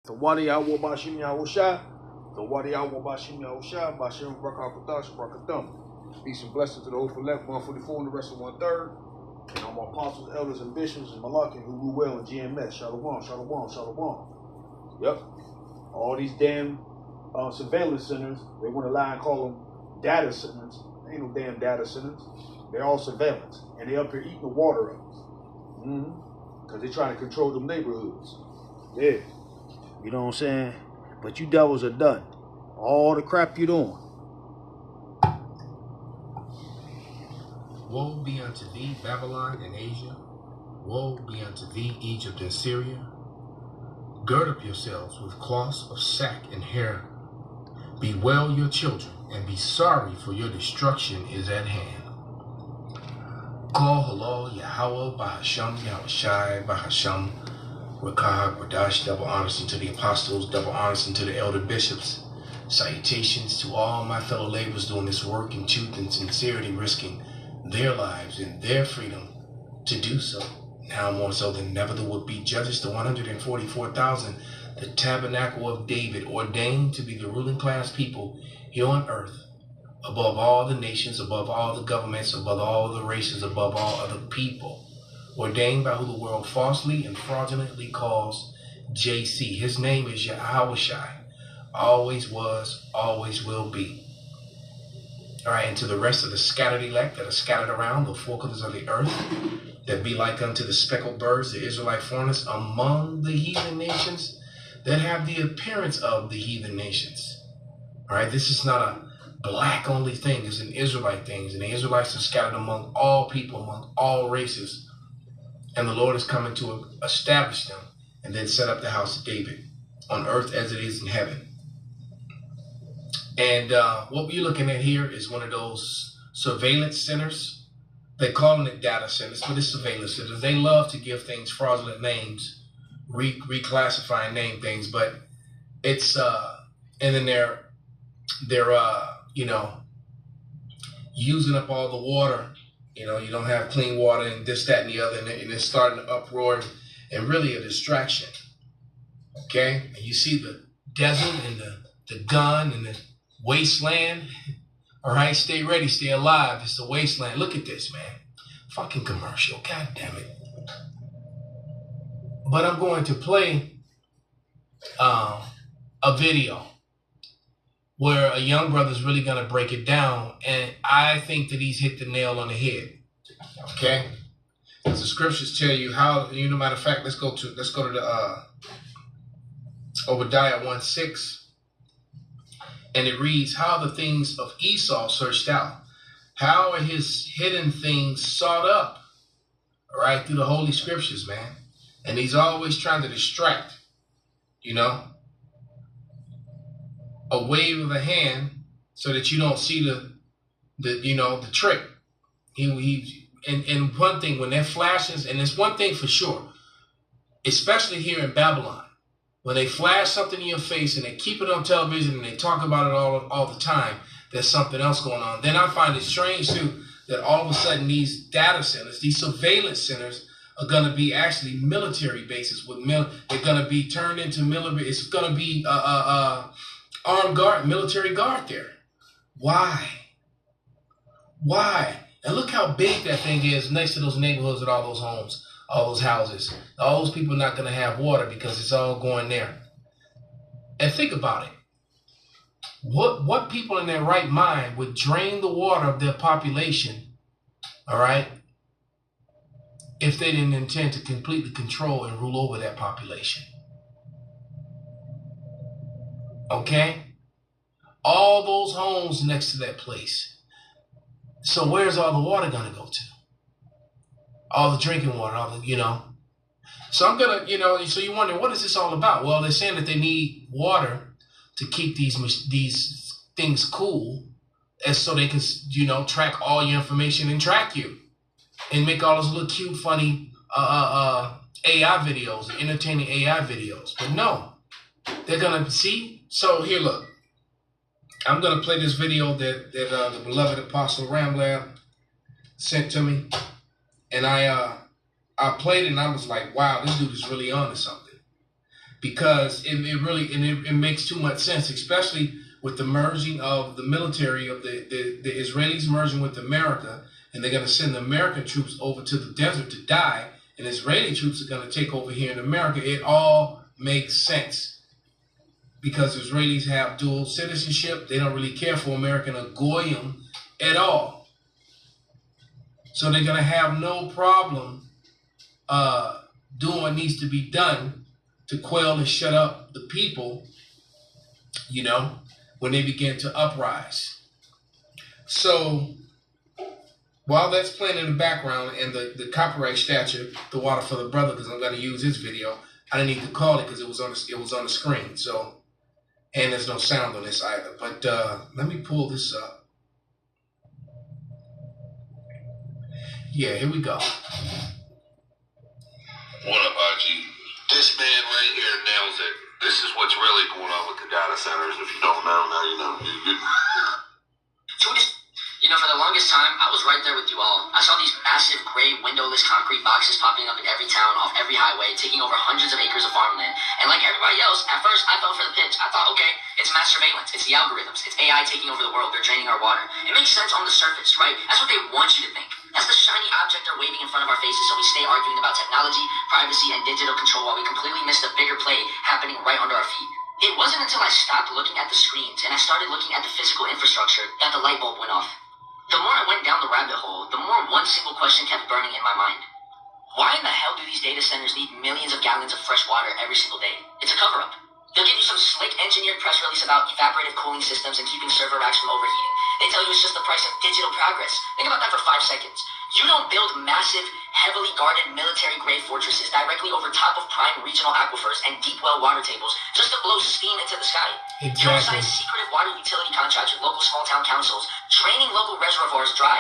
Tawadi Awa Bashim Yahusha, Tawadi Awa Bashim Yahusha, Bashim Brakakutash Brakathum. Peace and blessings to the old left, 144 and the rest of 1/3. And all my apostles, elders, and bishops, and Malachi who rule well in GMS. Shalom, shalom, shalom. Yep. All these damn surveillance centers, they want to lie and call them data centers. Ain't no damn data centers. They're all surveillance. And they up here eating the water up. Because they're trying to control them neighborhoods. Yeah. You know what I'm saying? But you devils are done. All the crap you doing. Woe be unto thee, Babylon and Asia. Woe be unto thee, Egypt and Syria. Gird up yourselves with cloths of sack and hair. Bewail your children, and be sorry, for your destruction is at hand. Kol halal Yahweh Bahasham Yahushai Bahasham Rakah Bradash. Double honors unto the apostles, double honors unto the elder bishops. Salutations to all my fellow laborers doing this work in truth and sincerity, risking their lives and their freedom to do so. Now more so than ever, the would-be judges, the 144,000, the tabernacle of David, ordained to be the ruling class people here on earth, above all the nations, above all the governments, above all the races, above all other people, ordained by who the world falsely and fraudulently calls JC. His name is Yahushai, always was, always will be. All right, and to the rest of the scattered elect that are scattered around the four corners of the earth, that be like unto the speckled birds, the Israelite foreigners among the heathen nations, that have the appearance of the heathen nations. All right, this is not a black only thing, it's an Israelite thing. And the Israelites are scattered among all people, among all races. And the Lord is coming to establish them and then set up the house of David on earth as it is in heaven. And what we're looking at here is one of those surveillance centers. They're calling it data centers, but it's surveillance centers. They love to give things fraudulent names, reclassify and name things, but it's and then they're using up all the water. You know, you don't have clean water and this, that, and the other, and it's starting to uproar and really a distraction. Okay, and you see the desert and the gun and the wasteland. All right, stay ready, stay alive. It's the wasteland. Look at this, man. Fucking commercial. God damn it. But I'm going to play a video where a young brother's really going to break it down, and I think that he's hit the nail on the head. Okay? Because the scriptures tell you how, matter of fact, let's go to the Obadiah 1:6. And it reads, how the things of Esau searched out. How are his hidden things sought up? All right, through the Holy Scriptures, man. And he's always trying to distract, a wave of a hand so that you don't see the trick. And one thing, when that flashes, and it's one thing for sure, especially here in Babylon, when they flash something in your face and they keep it on television and they talk about it all the time, there's something else going on. Then I find it strange too that all of a sudden these data centers, these surveillance centers, are going to be actually military bases. They're going to be turned into military. It's going to be armed guard, military guard there. Why? And look how big that thing is next to those neighborhoods and all those homes. All those houses, all those people are not going to have water because it's all going there. And think about it. What people in their right mind would drain the water of their population, all right, if they didn't intend to completely control and rule over that population? Okay? All those homes next to that place. So where's all the water going to go to? All the drinking water, So I'm going to, so you wonder, what is this all about? Well, they're saying that they need water to keep these things cool, and so they can, track all your information and track you and make all those little cute, funny AI videos, entertaining AI videos. But no, they're going to see. So here, look, I'm going to play this video that the beloved Apostle Ramlab sent to me. And I played it and I was like, wow, this dude is really on to something. because it makes too much sense, especially with the merging of the military of the Israelis merging with America, and they're going to send the American troops over to the desert to die, and Israeli troops are going to take over here in America. It all makes sense because Israelis have dual citizenship. They don't really care for American or Goyim at all. So they're going to have no problem doing what needs to be done to quell and shut up the people, you know, when they begin to uprise. So while that's playing in the background and the copyright statute, the water for the brother, because I'm going to use his video, I didn't need to call it because it was on the screen. So, and there's no sound on this either. But let me pull this up. Yeah, here we go. What up, IG? This man right here nails it. This is what's really going on with the data centers. If you don't know, now you know. You know, for the longest time, I was right there with you all. I saw these massive gray windowless concrete boxes popping up in every town, off every highway, taking over hundreds of acres of farmland. And like everybody else, at first I fell for the pitch. I thought, okay, it's mass surveillance, it's the algorithms, it's AI taking over the world, they're draining our water. It makes sense on the surface, right? That's what they want you to think. That's the shiny object they're waving in front of our faces, so we stay arguing about technology, privacy, and digital control while we completely miss the bigger play happening right under our feet. It wasn't until I stopped looking at the screens and I started looking at the physical infrastructure that the light bulb went off. The more I went down the rabbit hole, the more one single question kept burning in my mind. Why in the hell do these data centers need millions of gallons of fresh water every single day? It's a cover-up. They'll give you some slick engineered press release about evaporative cooling systems and keeping server racks from overheating. They tell you it's just the price of digital progress. Think about that for 5 seconds. You don't build massive, heavily guarded military-grade fortresses directly over top of prime regional aquifers and deep well water tables just to blow steam into the sky. Exactly. You don't sign secretive water utility contracts with local small-town councils, draining local reservoirs dry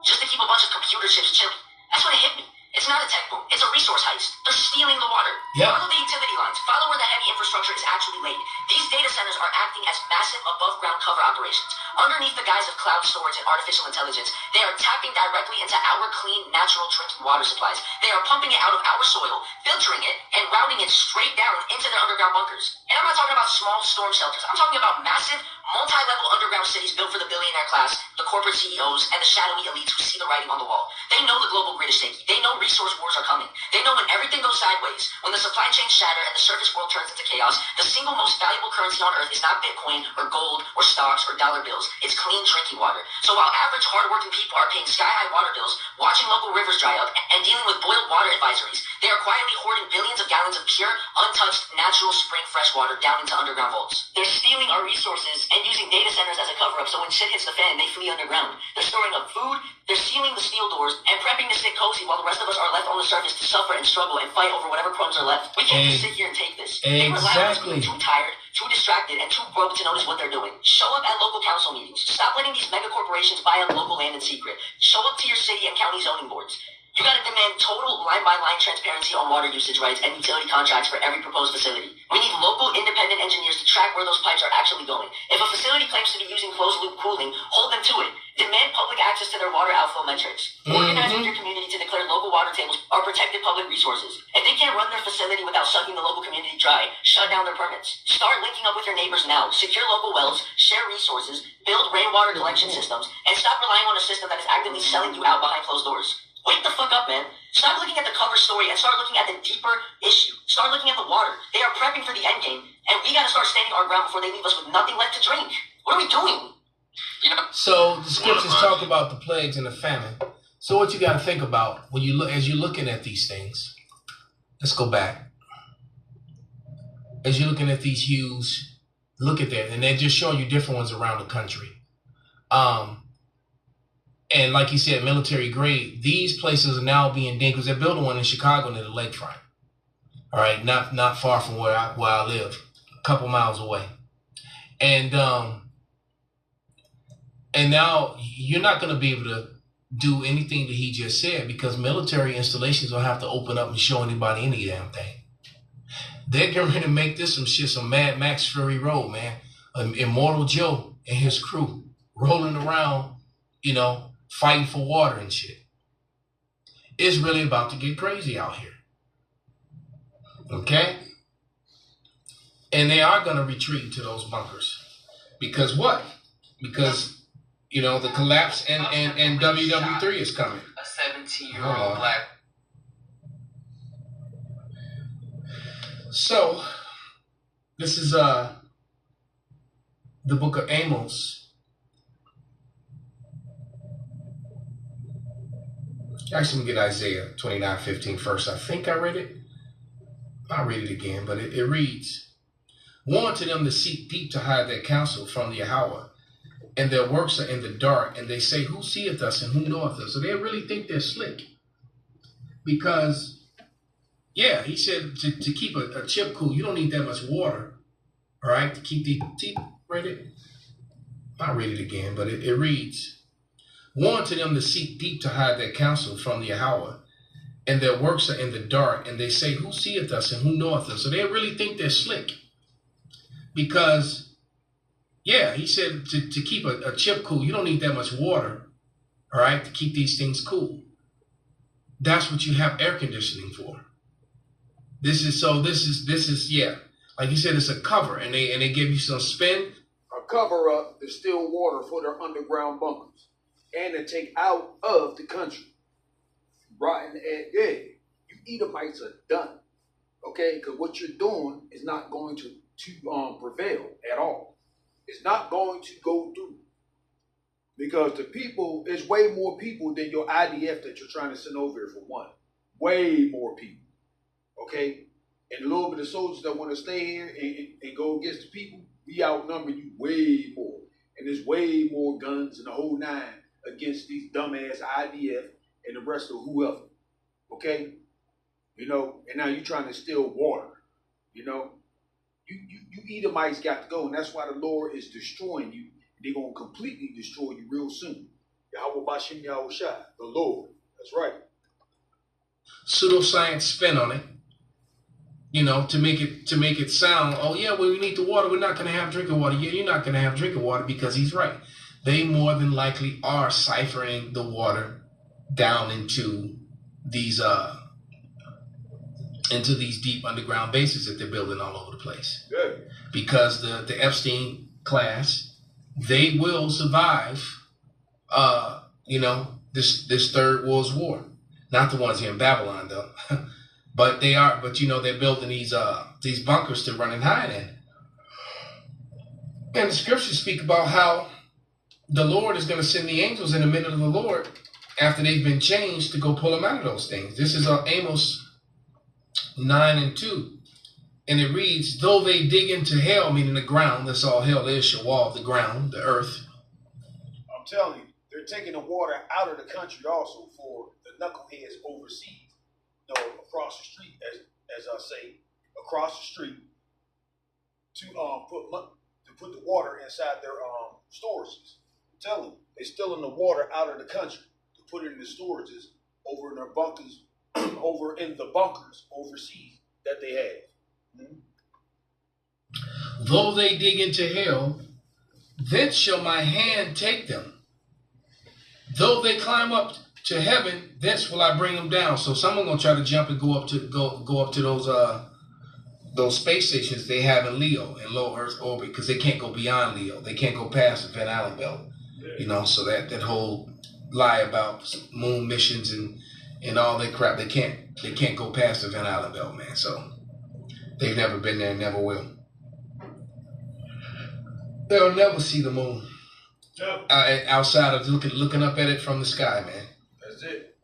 just to keep a bunch of computer chips chilly. That's when it hit me. It's not a tech boom. It's a resource heist. They're stealing the water. Yeah. Follow the utility lines. Follow where the heavy infrastructure is actually laid. These data centers are acting as massive above-ground cover operations. Underneath the guise of cloud storage and artificial intelligence, they are tapping directly into our clean, natural drinking water supplies. They are pumping it out of our soil, filtering it, and routing it straight down into their underground bunkers. And I'm not talking about small storm shelters. I'm talking about massive, multi-level underground cities built for the billionaire class, the corporate CEOs, and the shadowy elites who see the writing on the wall. They know the global grid is shaky. They know resource wars are coming. They know when everything goes sideways, when the supply chains shatter and the surface world turns into chaos, the single most valuable currency on earth is not Bitcoin or gold or stocks or dollar bills. It's clean drinking water. So while average hardworking people are paying sky-high water bills, watching local rivers dry up, and dealing with boiled water advisories, they are quietly hoarding billions of gallons of pure, untouched, natural spring fresh water down into underground vaults. They're stealing our resources and using data centers as a cover-up so when shit hits the fan, they flee underground. They're storing up food, they're sealing the steel doors, and prepping to sit cozy while the rest of us are left on the surface to suffer and struggle and fight over whatever crumbs are left. We can't just sit here and take this. They rely on us being too tired, too distracted, and too broke to notice what they're doing. Show up at local council meetings. Stop letting these mega corporations buy up local land in secret. Show up to your city and county zoning boards. You gotta demand total line-by-line transparency on water usage rights and utility contracts for every proposed facility. We need local independent engineers to track where those pipes are actually going. If a facility claims to be using closed-loop cooling, hold them to it. Demand public access to their water outflow metrics. Organize with your community to declare local water tables are protected public resources. If they can't run their facility without sucking the local community dry, shut down their permits. Start linking up with your neighbors now. Secure local wells, share resources, build rainwater collection systems, and stop relying on a system that is actively selling you out behind closed doors. Wake the fuck up, man. Stop looking at the cover story and start looking at the deeper issue. Start looking at the water. They are prepping for the end game, and we gotta start standing our ground before they leave us with nothing left to drink. What are we doing? You know? So the scriptures talk about the plagues and the famine. So what you got to think about when you look, as you're looking at these things. Let's go back. As you're looking at these hues, look at that, and they're just showing you different ones around the country. And like you said, military grade. These places are now being dinged because they're building one in Chicago near the lakefront. All right, not far from where I live, a couple miles away, and now you're not going to be able to do anything that he just said because military installations will have to open up and show anybody any damn thing. They're going to make this some shit, some Mad Max Fury Road, man. Immortal Joe and his crew rolling around, you know, fighting for water and shit. It's really about to get crazy out here. Okay? And they are going to retreat to those bunkers. Because what? Because, the collapse and WW3 is coming. A 17-year-old black. So, this is the book of Amos. Actually, we get Isaiah 29:15 first. I think I read it. I'll read it again, but it reads, "Woe unto them that seek deep to hide their counsel from the Yahweh, and their works are in the dark, and they say, who seeth us and who knoweth us?" So they really think they're slick. Because, yeah, he said to keep a chip cool, you don't need that much water, all right, to keep the teeth ready. I'll read it again, but it reads, "Woe unto them that seek deep to hide their counsel from the Yahweh, and their works are in the dark, and they say, who seeth us and who knoweth us?" So they really think they're slick. Because, yeah, he said to keep a chip cool, you don't need that much water, all right, to keep these things cool. That's what you have air conditioning for. This is yeah, like you said, it's a cover, and they give you some spin. A cover up to still water for their underground bunkers, and to take out of the country. Rotten egg. You Edomites are done, okay? Because what you're doing is not going to prevail at all. It's not going to go through. Because the people, there's way more people than your IDF that you're trying to send over here for one. Way more people. Okay? And a little bit of soldiers that want to stay here and go against the people, we outnumber you way more. And there's way more guns and the whole nine against these dumbass IDF and the rest of whoever. Okay? And now you're trying to steal water. You Edomites got to go, and that's why the Lord is destroying you. They're going to completely destroy you real soon. Yahweh Bashem Yahushua, the Lord. That's right. Pseudoscience spin on it, to make it sound, oh yeah, well, we need the water. We're not going to have drinking water. Yeah, you're not going to have drinking water, because he's right. They more than likely are ciphering the water down into these deep underground bases that they're building all over the place. Good. Because the Epstein class, they will survive, this third world war. Not the ones here in Babylon, though. But they're building these bunkers to run and hide in. And the scriptures speak about how the Lord is going to send the angels in the minute of the Lord after they've been changed to go pull them out of those things. This is Amos 9:2. And it reads, "Though they dig into hell," meaning the ground, that's all hell is, Shawal, the ground, the earth. I'm telling you, they're taking the water out of the country also for the knuckleheads overseas. Across the street, as I say, across the street, to put the water inside their storages. I'm telling you, they're stealing the water out of the country to put it in the storages over in their bunkers, over in the bunkers overseas that they have. Though they dig into hell, thence shall my hand take them. Though they climb up to heaven, thence will I bring them down. So someone gonna try to jump and go up to those space stations they have in Leo, in low Earth orbit, because they can't go beyond Leo. They can't go past the Van Allen belt. So that whole lie about moon missions and all that crap, they can't go past the Van Allen belt, man. So they've never been there and never will. They'll never see the moon outside of looking up at it from the sky, man. That's it.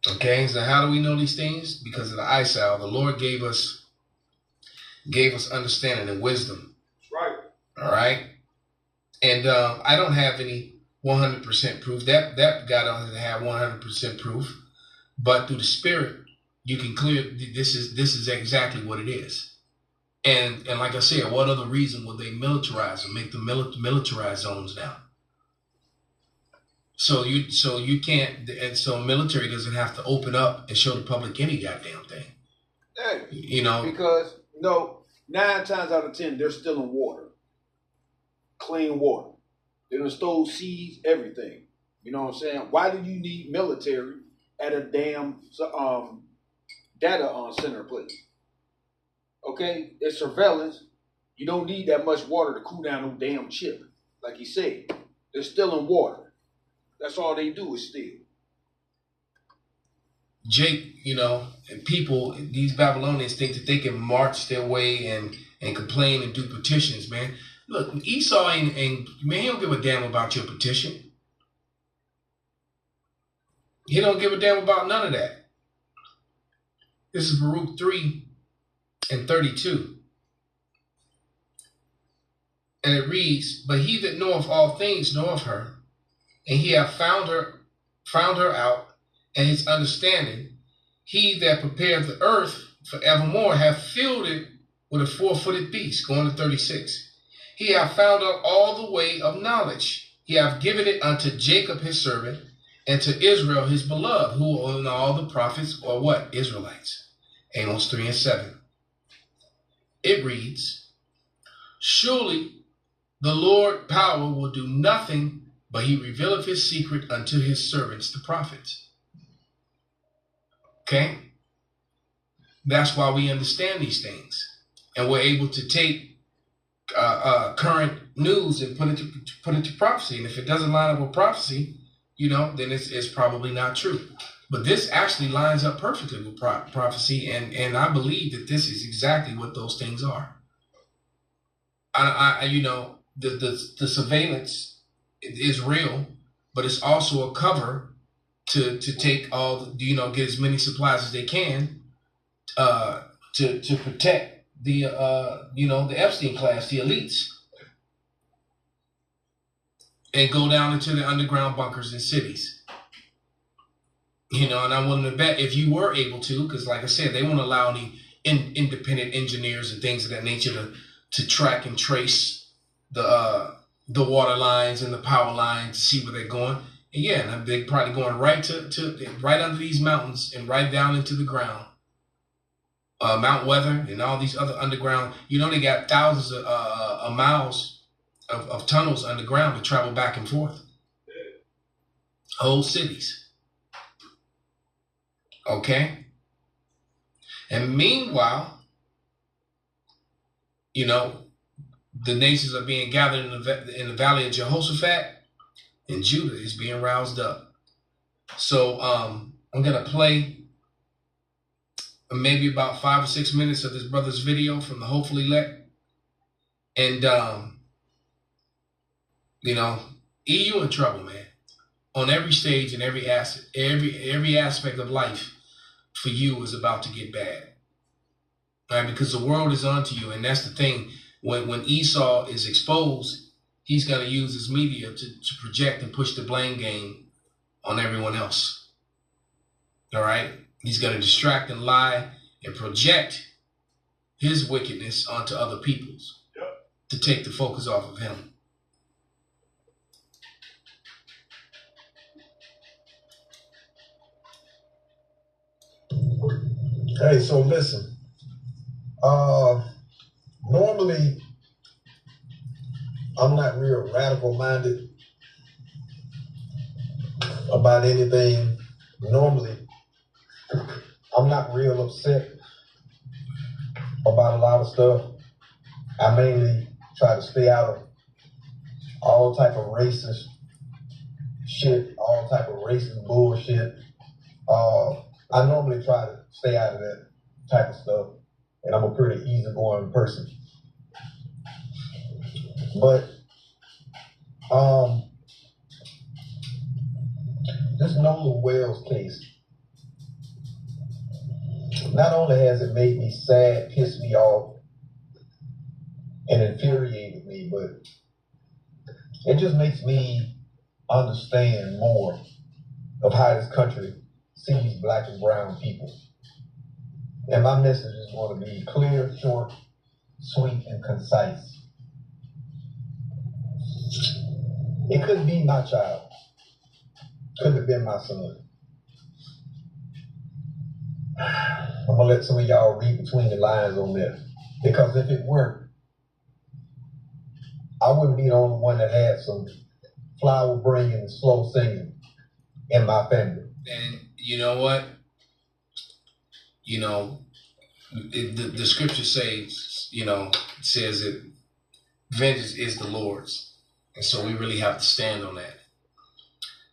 Okay, so how do we know these things? Because of the eyesight. The Lord gave us understanding and wisdom. That's right. All right? And I don't have any 100% proof. That God doesn't have 100% proof. But through the Spirit, you can clear this is exactly what it is. And like I said, what other reason would they militarize or make the militarized zones now? So you can't, and so military doesn't have to open up and show the public any goddamn thing. Hey, because 9 times out of 10 they're stealing water, clean water. They done stole seeds, everything. You know what I'm saying? Why do you need military at a damn data center place? Okay, it's surveillance. You don't need that much water to cool down no damn chip. Like he said, they're still in water. That's all they do is steal. Jake, and people, these Babylonians think that they can march their way and complain and do petitions, man. Look, Esau ain't man, he don't give a damn about your petition. He don't give a damn about none of that. This is Baruch 3:32. And it reads, "But he that knoweth all things knoweth her, and he hath found her out, and his understanding. He that prepared the earth forevermore hath filled it with a 4-footed beast." Going to 36. "He hath found out all the way of knowledge. He hath given it unto Jacob his servant, and to Israel his beloved," who on all the prophets are what? Israelites. Amos 3:7. It reads, "Surely the Lord power will do nothing, but he revealeth his secret unto his servants, the prophets." Okay? That's why we understand these things. And we're able to take current news and put it to prophecy. And if it doesn't line up with prophecy, then it's probably not true. But this actually lines up perfectly with prophecy. And I believe that this is exactly what those things are. The surveillance is real, but it's also a cover to take get as many supplies as they can to protect the Epstein class, the elites, and go down into the underground bunkers in cities. And I'm willing to bet if you were able to, because like I said, they won't allow any independent engineers and things of that nature to track and trace the water lines and the power lines to see where they're going. And yeah, they're probably going right to right under these mountains and right down into the ground. Mount Weather and all these other underground. They got thousands of miles of tunnels underground to travel back and forth. Whole cities. Okay? And meanwhile, the nations are being gathered in the valley of Jehoshaphat, and Judah is being roused up. So I'm going to play maybe about 5 or 6 minutes of this brother's video from the Hopeful Elect. And, EU in trouble, man. On every stage and every aspect of life for you is about to get bad. All right, because the world is onto you, and that's the thing. When Esau is exposed, he's going to use his media to project and push the blame game on everyone else. All right? He's going to distract and lie and project his wickedness onto other people's to take the focus off of him. Hey, so listen. Normally, I'm not real radical-minded about anything. Normally, I'm not real upset about a lot of stuff. I mainly try to stay out of all type of racist shit, all type of racist bullshit. I normally try to stay out of that type of stuff, and I'm a pretty easygoing person. But this Nolan Wells case, not only has it made me sad, pissed me off, and infuriated me, but it just makes me understand more of how this country sees black and brown people. And my message is going to be clear, short, sweet, and concise. It couldn't be my child. Couldn't have been my son. I'm going to let some of y'all read between the lines on this. Because if it were, I wouldn't be the only one that had some flower bringing and slow singing in my family. And you know what? the scripture says, it says that vengeance is the Lord's, and so we really have to stand on that.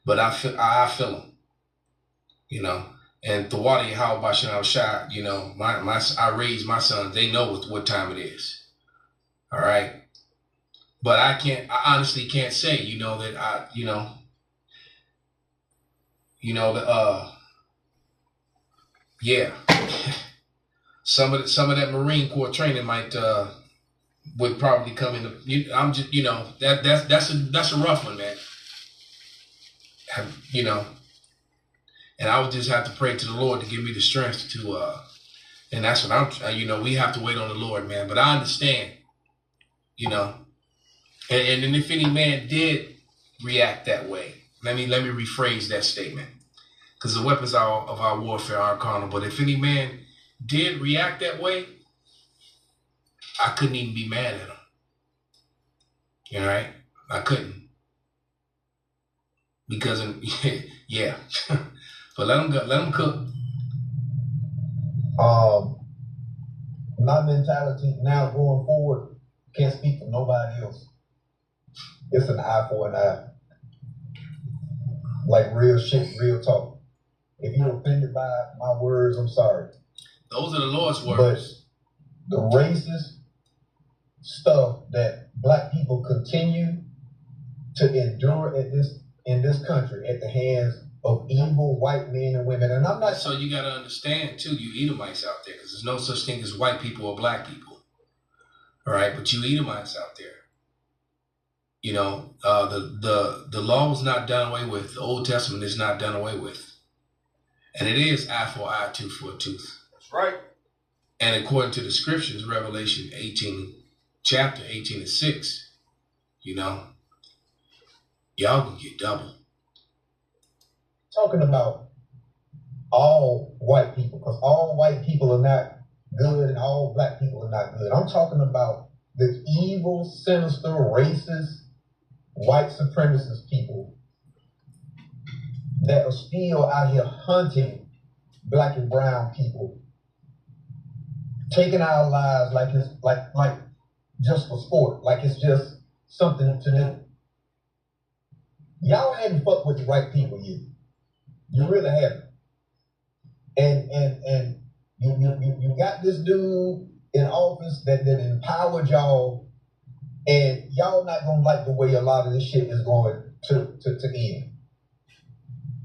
But I feel them, and Thawadi Yahweh Bashar Shah, I raised my sons. They know what time it is. All right. But I honestly can't say, yeah. Some of that Marine Corps training would probably come in. That's a rough one, man. And I would just have to pray to the Lord to give me the strength to, and that's what we have to wait on the Lord, man. But I understand, and if any man did react that way, let me rephrase that statement, because the weapons of our warfare are carnal. But if any man did react that way, I couldn't even be mad at him. Right? I couldn't, because yeah. But let them go. Let them cook. My mentality now going forward, can't speak for nobody else. It's an eye for an eye. Like real shit, real talk. If you're offended by my words, I'm sorry. Those are the Lord's words. But the racist stuff that black people continue to endure in this country at the hands of evil white men and women, and I'm not. So you got to understand too, you Edomites out there, because there's no such thing as white people or black people. All right, but you Edomites out there. The law was not done away with. The Old Testament is not done away with, and it is eye for eye, tooth for a tooth. That's right. And according to the scriptures, Revelation 18, chapter 18:6, y'all can get double. Talking about all white people, because all white people are not good and all black people are not good. I'm talking about the evil, sinister, racist, white supremacist people that are still out here hunting black and brown people, taking our lives like it's like just for sport, like it's just something to do. Y'all hadn't fucked with the right people yet. You really haven't. And you got this dude in office that empowered y'all, and y'all not gonna like the way a lot of this shit is going to end.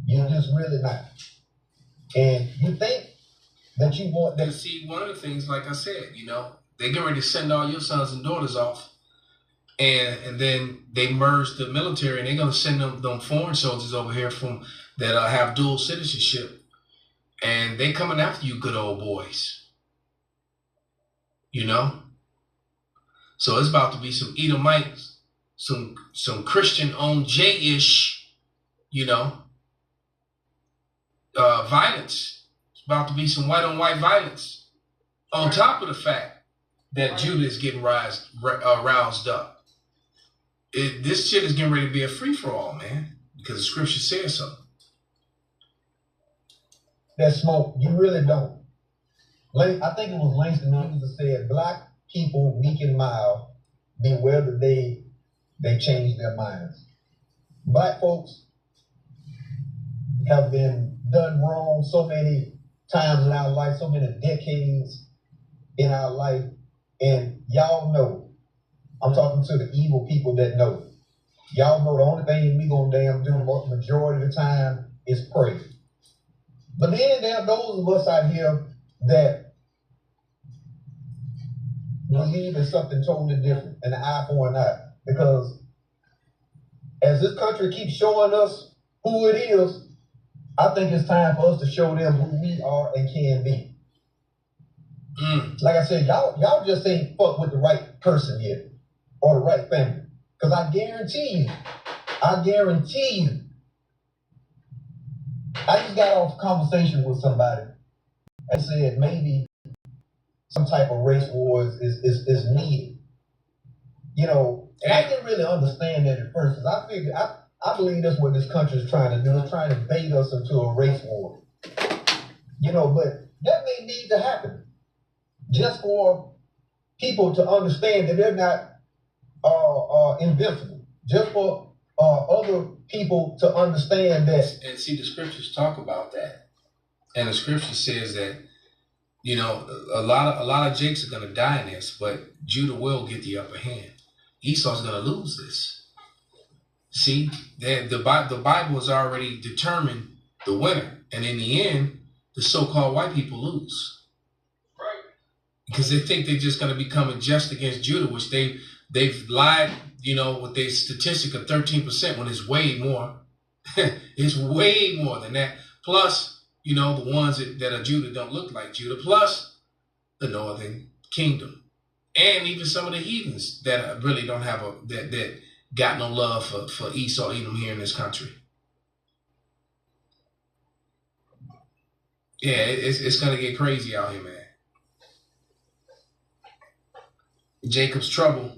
You're just really not. And you think that you want that. See, one of the things, like I said, they get ready to send all your sons and daughters off, and then they merge the military, and they're gonna send them foreign soldiers over here that have dual citizenship, and they coming after you good old boys. So it's about to be some Edomites, some Christian-owned J-ish, violence. It's about to be some white-on-white violence, on top of the fact that Judah is getting roused up. This shit is getting ready to be a free-for-all, man, because the scripture says so. That smoke, you really don't. I think it was Langston Hughes that said, black people, meek and mild, beware the day they change their minds. Black folks have been done wrong so many times in our life, so many decades in our life, and y'all know, I'm talking to the evil people that know. Y'all know the only thing we gonna damn do the majority of the time is pray. But then there are those of us out here that believe in something totally different, an eye for an eye. Because as this country keeps showing us who it is, I think it's time for us to show them who we are and can be. Like I said, y'all just ain't fuck with the right person yet, or the right family. Because I guarantee you, I just got off a conversation with somebody and said maybe some type of race war is needed. And I didn't really understand that at first, because I figured, I believe that's what this country is trying to do, is trying to bait us into a race war. But that may need to happen. just for people to understand that they're not invincible, just for other people to understand that. And see, the scriptures talk about that, and the scripture says that, you know, a lot of Jakes are going to die in this, but Judah will get the upper hand. Esau's going to lose this. See, the Bible has already determined the winner, and in the end, the so-called white people lose, right? Because they think they're just going to become just against Judah, which they've lied, you know, with their statistic of 13%, when it's way more. It's way more than that. Plus, you know, the ones that are Judah don't look like Judah, plus the northern kingdom. And even some of the heathens that really don't have that got no love for Esau, Edom here in this country. Yeah, it's going to get crazy out here, man. Jacob's trouble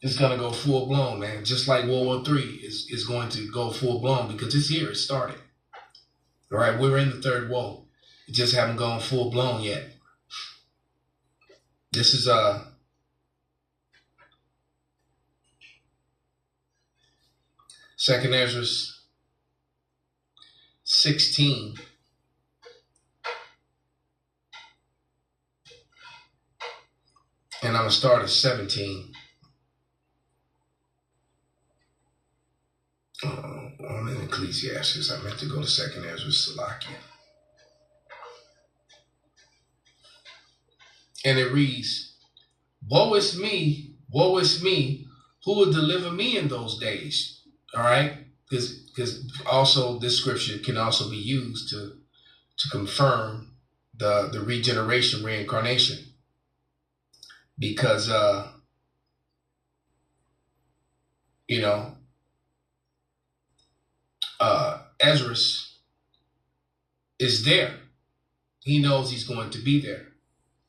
is going to go full blown, man. Just like World War III is going to go full blown, because it's here. It started. All right, we're in the third woe. It just haven't gone full blown yet. This is Second Ezra 16. And I'm going to start at 17. I'm in Ecclesiastes. I meant to go to Second Ezra, Salakia. And it reads, woe is me, who will deliver me in those days? All right? Because also this scripture can also be used to confirm the regeneration, reincarnation. Because, you know, Ezra is there. He knows he's going to be there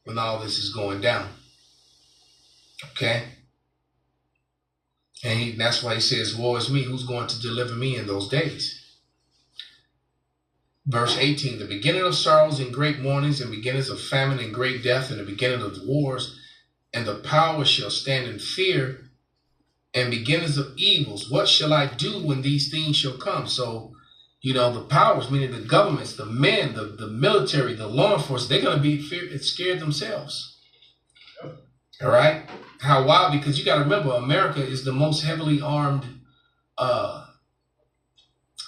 when all this is going down. Okay? And that's why he says, woe is me, who's going to deliver me in those days? Verse 18, the beginning of sorrows and great mournings, and beginnings of famine and great death, and the beginning of wars, and the power shall stand in fear, and beginnings of evils. What shall I do when these things shall come? So, you know, the powers, meaning the governments, the men, the military, the law enforcement, they're going to be scared themselves. All right? How? Why? Because you got to remember, America is the most heavily armed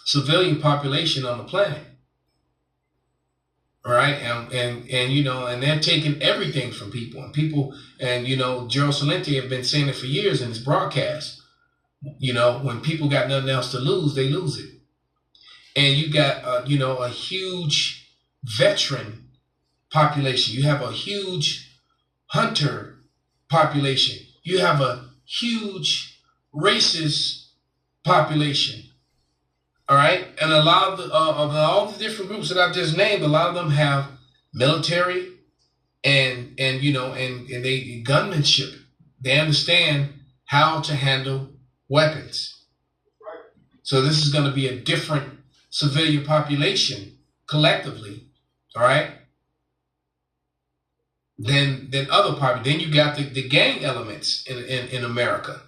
civilian population on the planet. All right, and you know, and they're taking everything from people, and you know, Gerald Celente have been saying it for years in his broadcast. You know, when people got nothing else to lose, they lose it. And you got you know, a huge veteran population. You have a huge hunter population. You have a huge racist population. All right, and a lot of all the different groups that I've just named, a lot of them have military and you know, and they gunmanship. They understand how to handle weapons. Right. So this is going to be a different civilian population collectively. All right. Than other populations. Then you got the gang elements in America.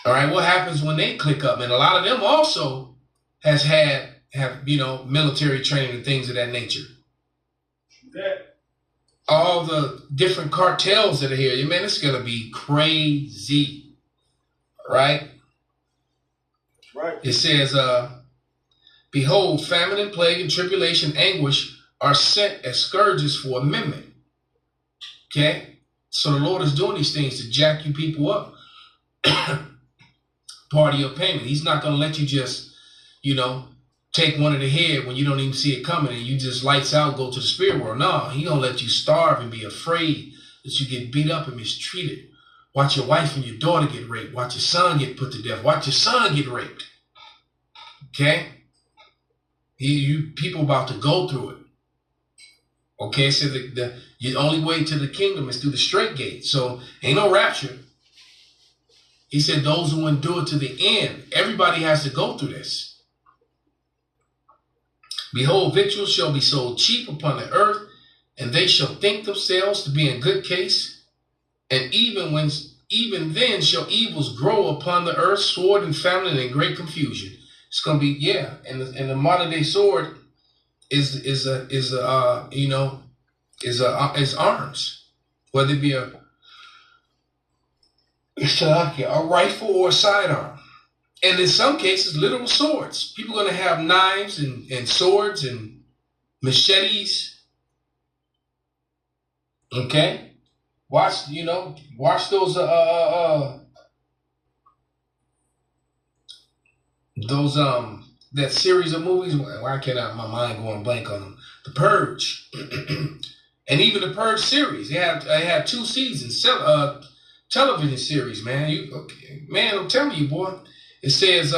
All right, what happens when they click up? And a lot of them also have you know, military training and things of that nature. Yeah. All the different cartels that are here, man, it's gonna be crazy. Right? Right. It says, behold, famine and plague and tribulation, anguish are sent as scourges for amendment. Okay? So the Lord is doing these things to jack you people up. Part of your payment. He's not going to let you just, you know, take one of the head when you don't even see it coming and you just lights out, go to the spirit world. No, he going to let you starve and be afraid that you get beat up and mistreated. Watch your wife and your daughter get raped. Watch your son get put to death. Watch your son get raped. Okay? You people about to go through it. Okay, so the only way to the kingdom is through the straight gate. So ain't no rapture. He said those who endure to the end. Everybody has to go through this. Behold, victuals shall be sold cheap upon the earth, and they shall think themselves to be in good case. And even then shall evils grow upon the earth, sword and famine and great confusion. It's gonna be, yeah. And the modern day sword is arms, whether it be a rifle or a sidearm. And in some cases, literal swords. People are going to have knives and swords and machetes. Okay? Watch those that series of movies. Why can't my mind going blank on them? The Purge. And even the Purge series. They had 2 seasons, television series, man. I'm telling you, boy. It says,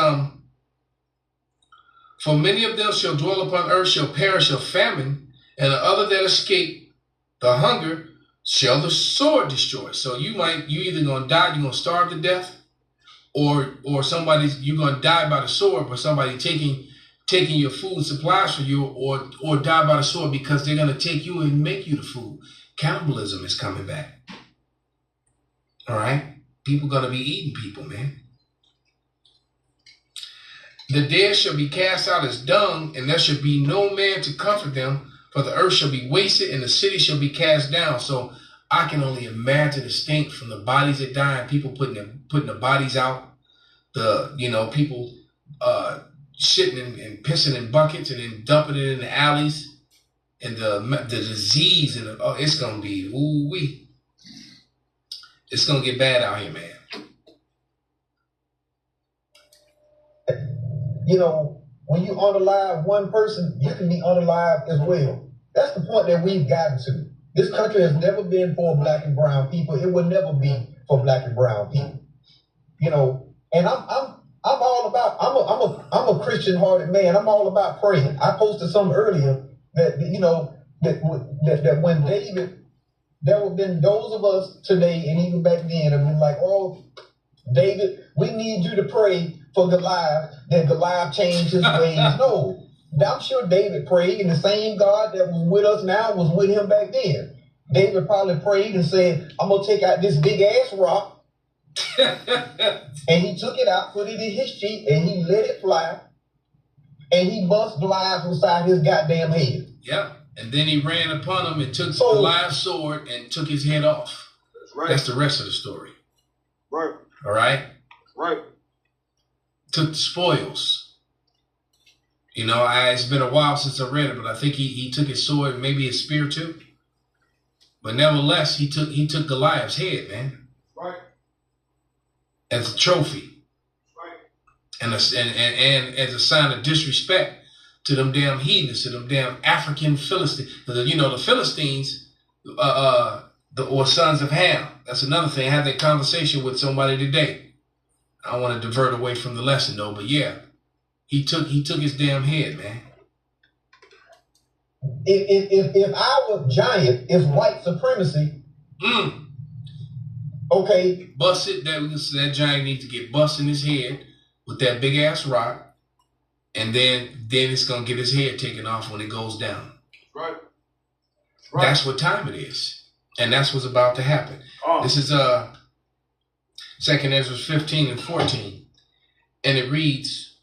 for many of them shall dwell upon earth, shall perish of famine, and the other that escape the hunger shall the sword destroy. So you either gonna die, you're gonna starve to death, or you're gonna die by the sword, but somebody taking your food and supplies for you, or die by the sword because they're gonna take you and make you the food. Cannibalism is coming back. All right, people gonna be eating people, man. The dead shall be cast out as dung, and there shall be no man to comfort them, for the earth shall be wasted, and the city shall be cast down. So I can only imagine the stink from the bodies that die, and people putting the bodies out. People shitting and pissing in buckets and then dumping it in the alleys, and the disease and it's gonna be ooh-wee. It's gonna get bad out here, man. When you unalive one person, you can be unalive as well. That's the point that we've gotten to. This country has never been for black and brown people. It will never be for black and brown people. And I'm all about. I'm a Christian-hearted man. I'm all about praying. I posted something earlier that that when David, there have been those of us today and even back then have been like, oh, David, we need you to pray for Goliath, that Goliath changed his ways. No, I'm sure David prayed, and the same God that was with us now was with him back then. David probably prayed and said, I'm going to take out this big ass rock. And he took it out, put it in his cheek, and he let it fly. And he bust Goliath inside his goddamn head. Yep. And then he ran upon him and took Goliath's sword and took his head off. That's right. That's the rest of the story. Right. All right? Right. Took the spoils. It's been a while since I read it, but I think he took his sword and maybe his spear too. But nevertheless, he took Goliath's head, man. Right. As a trophy. Right. And as a sign of disrespect to them damn heathens, to them damn African Philistines. Because the Philistines, or sons of Ham. That's another thing. I had that conversation with somebody today. I don't want to divert away from the lesson though, but yeah, he took his damn head, man. If our giant is white supremacy, okay, bust it. That giant needs to get bust in his head with that big ass rock, and then it's gonna get his head taken off when it goes down. Right. That's what time it is, and that's what's about to happen. This is 2nd Ezra 15 and 14. And it reads,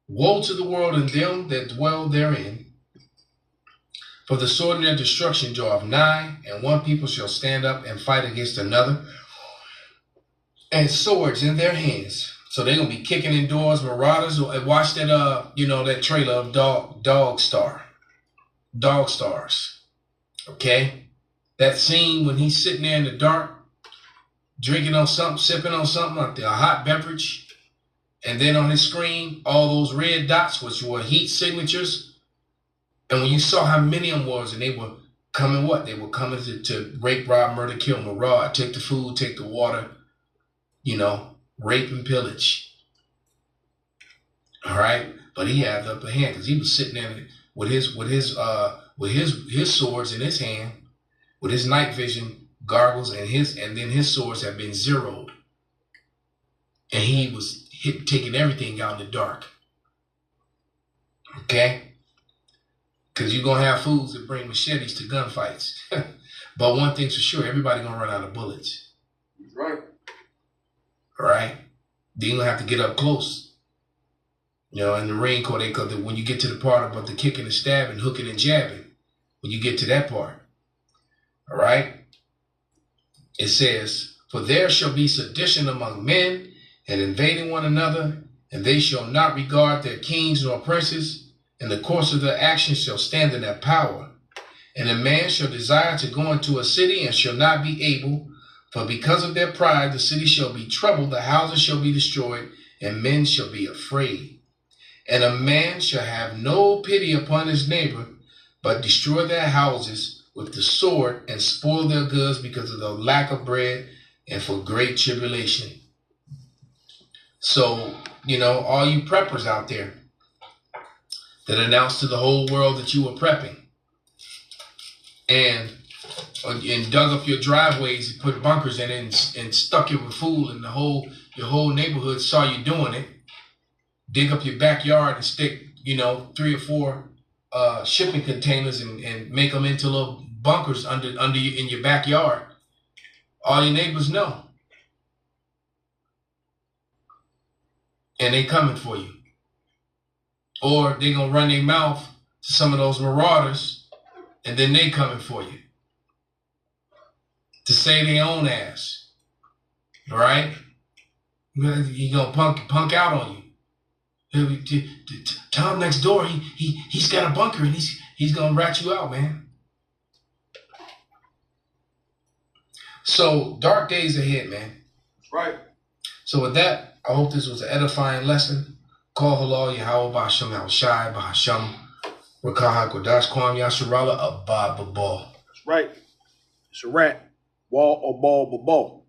woe to the world and them that dwell therein, for the sword and their destruction draweth nigh, and one people shall stand up and fight against another, and swords in their hands. So they're going to be kicking in doors, marauders. Watch that, that trailer of Dog Stars. Okay? That scene when he's sitting there in the dark, drinking on something, sipping on something, like a hot beverage. And then on his screen, all those red dots, which were heat signatures. And when you saw how many of them was, and they were coming what? They were coming to rape, rob, murder, kill, maraud, take the food, take the water, rape and pillage. All right? But he had the upper hand because he was sitting there with his swords in his hand, with his night vision goggles, and then his swords have been zeroed, and he was taking everything out in the dark. Okay, Because you're going to have fools that bring machetes to gunfights. But one thing's for sure, everybody going to run out of bullets. Right. All right? Then you're going to have to get up close. You know, in the Marine Corps, when you get to the part about the kicking and stabbing, hooking and jabbing, when you get to that part, all right? It says, for there shall be sedition among men and invading one another, and they shall not regard their kings nor princes, and the course of their actions shall stand in their power. And a man shall desire to go into a city and shall not be able, for because of their pride the city shall be troubled, the houses shall be destroyed, and men shall be afraid. And a man shall have no pity upon his neighbor, but destroy their houses with the sword and spoil their goods because of the lack of bread and for great tribulation. So, you know, all you preppers out there that announced to the whole world that you were prepping and dug up your driveways and put bunkers in it and stuck it with food, and your whole neighborhood saw you doing it. Dig up your backyard and stick, 3 or 4 shipping containers and make them into little bunkers under you in your backyard. All your neighbors know, and they coming for you. Or they gonna run their mouth to some of those marauders, and then they coming for you to say their own ass. All right? He gonna punk out on you. Tom next door, he's got a bunker and he's gonna rat you out, man. So dark days ahead, man. Right. So with that, I hope this was an edifying lesson. Call halal Yahweh Ba'Hashem Yahushai Ba'Hashem Rakah HaKodash Kwam Yasharala Abba Babal. That's right. It's a rat. Wall or ball, ball.